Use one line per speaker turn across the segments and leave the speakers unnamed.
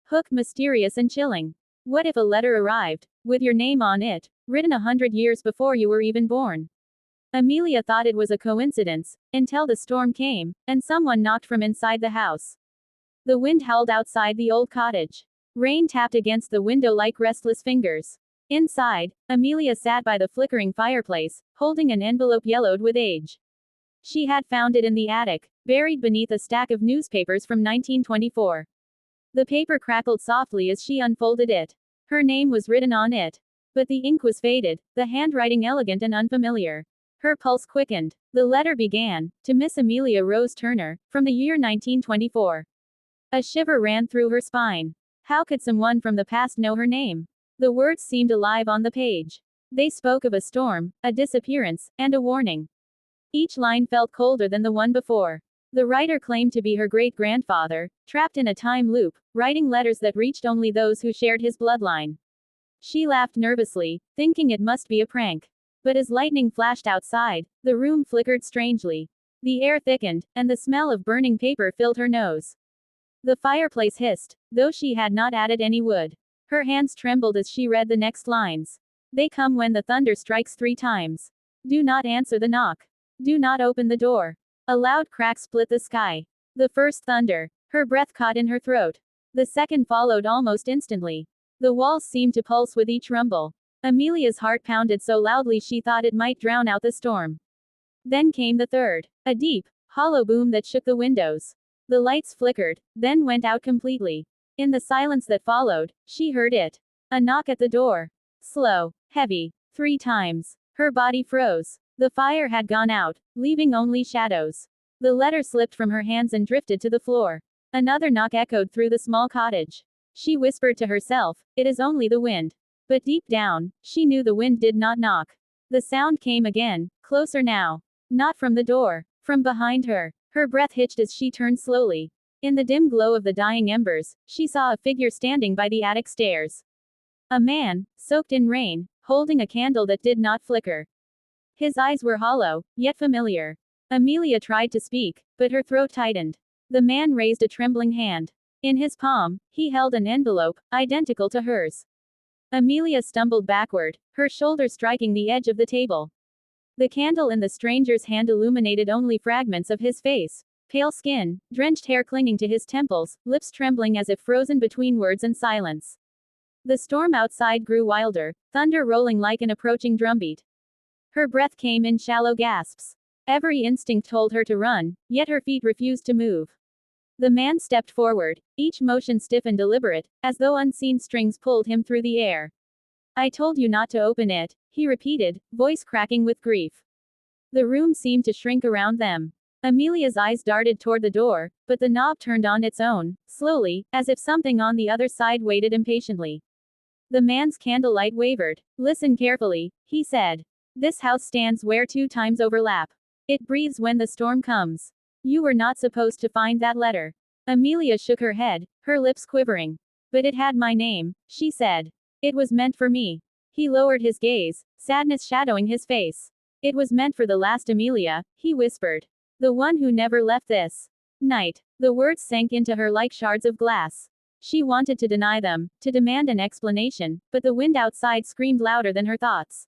Hook mysterious and chilling. What if a letter arrived, with your name on it, written 100 years before you were even born? Amelia thought it was a coincidence, until the storm came, and someone knocked from inside the house. The wind howled outside the old cottage. Rain tapped against the window like restless fingers. Inside, Amelia sat by the flickering fireplace, holding an envelope yellowed with age. She had found it in the attic, buried beneath a stack of newspapers from 1924. The paper crackled softly as she unfolded it. Her name was written on it. But the ink was faded, the handwriting elegant and unfamiliar. Her pulse quickened. The letter began, "To Miss Amelia Rose Turner, from the year 1924. A shiver ran through her spine. How could someone from the past know her name? The words seemed alive on the page. They spoke of a storm, a disappearance, and a warning. Each line felt colder than the one before. The writer claimed to be her great-grandfather, trapped in a time loop, writing letters that reached only those who shared his bloodline. She laughed nervously, thinking it must be a prank. But as lightning flashed outside, the room flickered strangely. The air thickened, and the smell of burning paper filled her nose. The fireplace hissed, though she had not added any wood. Her hands trembled as she read the next lines. They come when the thunder strikes 3 times. Do not answer the knock. Do not open the door. A loud crack split the sky. The first thunder. Her breath caught in her throat. The second followed almost instantly. The walls seemed to pulse with each rumble. Amelia's heart pounded so loudly she thought it might drown out the storm. Then came the third. A deep, hollow boom that shook the windows. The lights flickered, then went out completely. In the silence that followed, she heard it. A knock at the door. Slow, heavy, 3 times. Her body froze. The fire had gone out, leaving only shadows. The letter slipped from her hands and drifted to the floor. Another knock echoed through the small cottage. She whispered to herself, "It is only the wind." But deep down, she knew the wind did not knock. The sound came again, closer now. Not from the door. From behind her. Her breath hitched as she turned slowly. In the dim glow of the dying embers, she saw a figure standing by the attic stairs. A man, soaked in rain, holding a candle that did not flicker. His eyes were hollow, yet familiar. Amelia tried to speak, but her throat tightened. The man raised a trembling hand. In his palm, he held an envelope, identical to hers. Amelia stumbled backward, her shoulder striking the edge of the table. The candle in the stranger's hand illuminated only fragments of his face. Pale skin, drenched hair clinging to his temples, lips trembling as if frozen between words and silence. The storm outside grew wilder, thunder rolling like an approaching drumbeat. Her breath came in shallow gasps. Every instinct told her to run, yet her feet refused to move. The man stepped forward, each motion stiff and deliberate, as though unseen strings pulled him through the air. "I told you not to open it," he repeated, voice cracking with grief. The room seemed to shrink around them. Amelia's eyes darted toward the door, but the knob turned on its own, slowly, as if something on the other side waited impatiently. The man's candlelight wavered. "Listen carefully," he said. "This house stands where 2 times overlap. It breathes when the storm comes. You were not supposed to find that letter." Amelia shook her head, her lips quivering. "But it had my name," she said. "It was meant for me." He lowered his gaze, sadness shadowing his face. "It was meant for the last Amelia," he whispered. "The one who never left this night." The words sank into her like shards of glass. She wanted to deny them, to demand an explanation, but the wind outside screamed louder than her thoughts.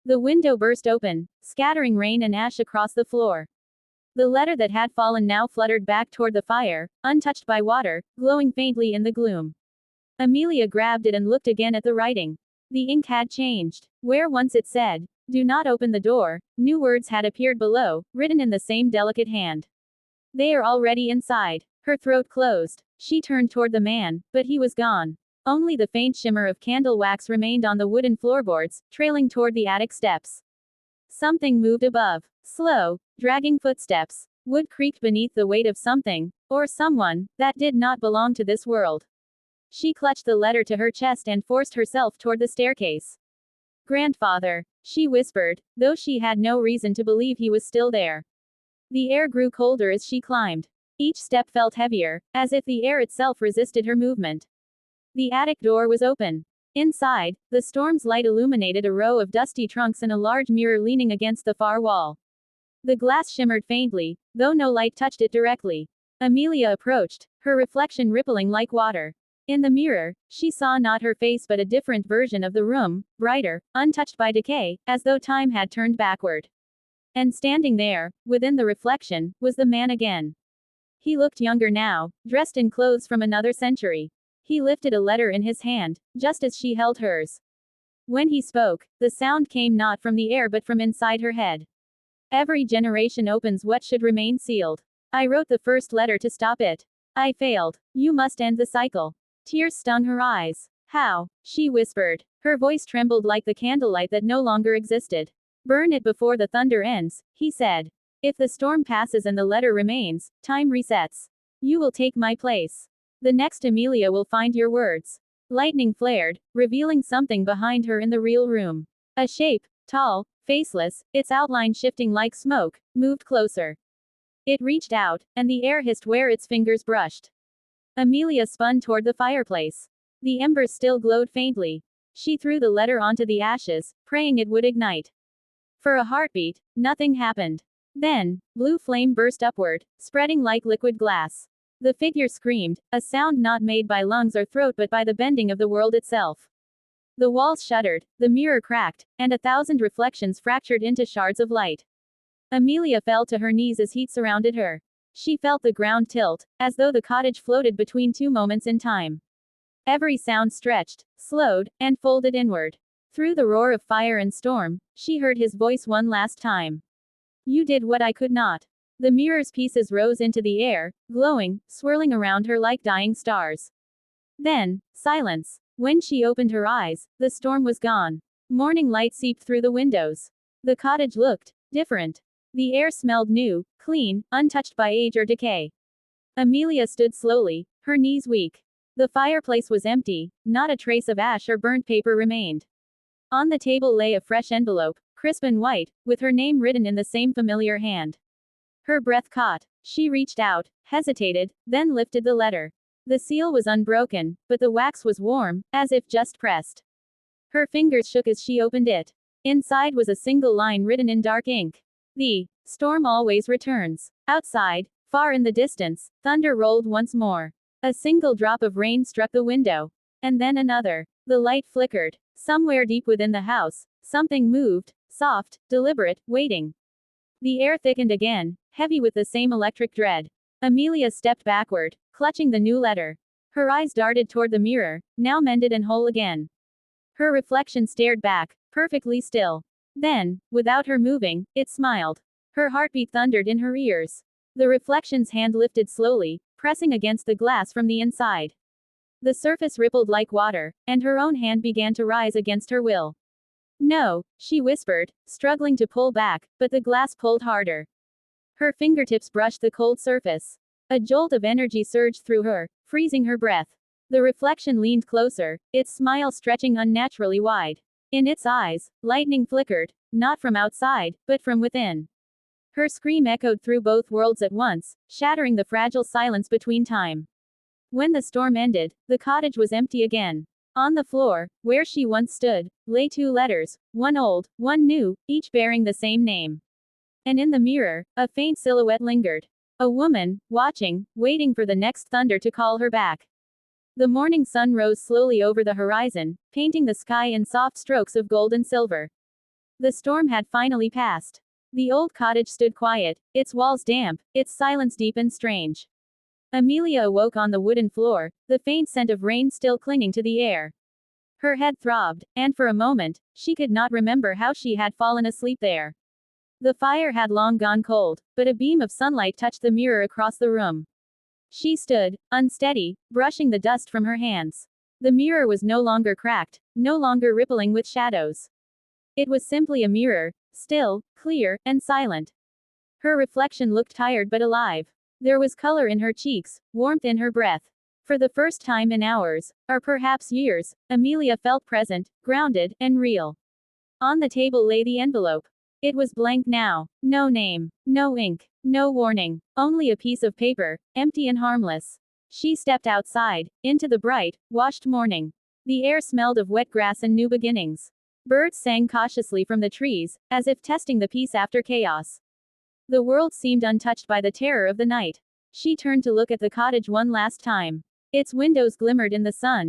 The window burst open, scattering rain and ash across the floor. The letter that had fallen now fluttered back toward the fire, untouched by water, glowing faintly in the gloom. Amelia grabbed it and looked again at the writing. The ink had changed. Where once it said, "Do not open the door," new words had appeared below, written in the same delicate hand. "They are already inside." Her throat closed. She turned toward the man, but he was gone. Only the faint shimmer of candle wax remained on the wooden floorboards, trailing toward the attic steps. Something moved above. Slow, dragging footsteps. Wood creaked beneath the weight of something, or someone, that did not belong to this world. She clutched the letter to her chest and forced herself toward the staircase. "Grandfather," she whispered, though she had no reason to believe he was still there. The air grew colder as she climbed. Each step felt heavier, as if the air itself resisted her movement. The attic door was open. Inside, the storm's light illuminated a row of dusty trunks and a large mirror leaning against the far wall. The glass shimmered faintly, though no light touched it directly. Amelia approached, her reflection rippling like water. In the mirror, she saw not her face but a different version of the room, brighter, untouched by decay, as though time had turned backward. And standing there, within the reflection, was the man again. He looked younger now, dressed in clothes from another century. He lifted a letter in his hand, just as she held hers. When he spoke, the sound came not from the air but from inside her head. Every generation opens what should remain sealed. I wrote the first letter to stop it. I failed. You must end the cycle. Tears stung her eyes. How? She whispered. Her voice trembled like the candlelight that no longer existed. Burn it before the thunder ends, he said. If the storm passes and the letter remains, time resets. You will take my place. The next Amelia will find your words. Lightning flared, revealing something behind her in the real room. A shape, tall, faceless, its outline shifting like smoke, moved closer. It reached out, and the air hissed where its fingers brushed. Amelia spun toward the fireplace. The embers still glowed faintly. She threw the letter onto the ashes, praying it would ignite. For a heartbeat, nothing happened. Then, blue flame burst upward, spreading like liquid glass. The figure screamed, a sound not made by lungs or throat but by the bending of the world itself. The walls shuddered, the mirror cracked, and 1,000 reflections fractured into shards of light. Amelia fell to her knees as heat surrounded her. She felt the ground tilt, as though the cottage floated between two moments in time. Every sound stretched, slowed, and folded inward. Through the roar of fire and storm, she heard his voice one last time. You did what I could not. The mirror's pieces rose into the air, glowing, swirling around her like dying stars. Then, silence. When she opened her eyes, the storm was gone. Morning light seeped through the windows. The cottage looked different. The air smelled new, clean, untouched by age or decay. Amelia stood slowly, her knees weak. The fireplace was empty, not a trace of ash or burnt paper remained. On the table lay a fresh envelope, crisp and white, with her name written in the same familiar hand. Her breath caught. She reached out, hesitated, then lifted the letter. The seal was unbroken, but the wax was warm, as if just pressed. Her fingers shook as she opened it. Inside was a single line written in dark ink. The storm always returns. Outside, far in the distance, thunder rolled once more. A single drop of rain struck the window. And then another. The light flickered. Somewhere deep within the house, something moved, soft, deliberate, waiting. The air thickened again, heavy with the same electric dread. Amelia stepped backward, clutching the new letter. Her eyes darted toward the mirror, now mended and whole again. Her reflection stared back, perfectly still. Then, without her moving, it smiled. Her heartbeat thundered in her ears. The reflection's hand lifted slowly, pressing against the glass from the inside. The surface rippled like water, and her own hand began to rise against her will. No, she whispered, struggling to pull back, but the glass pulled harder. Her fingertips brushed the cold surface. A jolt of energy surged through her, freezing her breath. The reflection leaned closer, its smile stretching unnaturally wide. In its eyes, lightning flickered, not from outside, but from within. Her scream echoed through both worlds at once, shattering the fragile silence between time. When the storm ended, the cottage was empty again. On the floor, where she once stood, lay 2 letters, one old, one new, each bearing the same name. And in the mirror, a faint silhouette lingered. A woman, watching, waiting for the next thunder to call her back. The morning sun rose slowly over the horizon, painting the sky in soft strokes of gold and silver. The storm had finally passed. The old cottage stood quiet, its walls damp, its silence deep and strange. Amelia awoke on the wooden floor, the faint scent of rain still clinging to the air. Her head throbbed, and for a moment, she could not remember how she had fallen asleep there. The fire had long gone cold, but a beam of sunlight touched the mirror across the room. She stood, unsteady, brushing the dust from her hands. The mirror was no longer cracked, no longer rippling with shadows. It was simply a mirror, still, clear, and silent. Her reflection looked tired but alive. There was color in her cheeks, warmth in her breath. For the first time in hours, or perhaps years, Amelia felt present, grounded, and real. On the table lay the envelope. It was blank now. No name, no ink, no warning, only a piece of paper, empty and harmless. She stepped outside, into the bright, washed morning. The air smelled of wet grass and new beginnings. Birds sang cautiously from the trees, as if testing the peace after chaos. The world seemed untouched by the terror of the night. She turned to look at the cottage one last time. Its windows glimmered in the sun.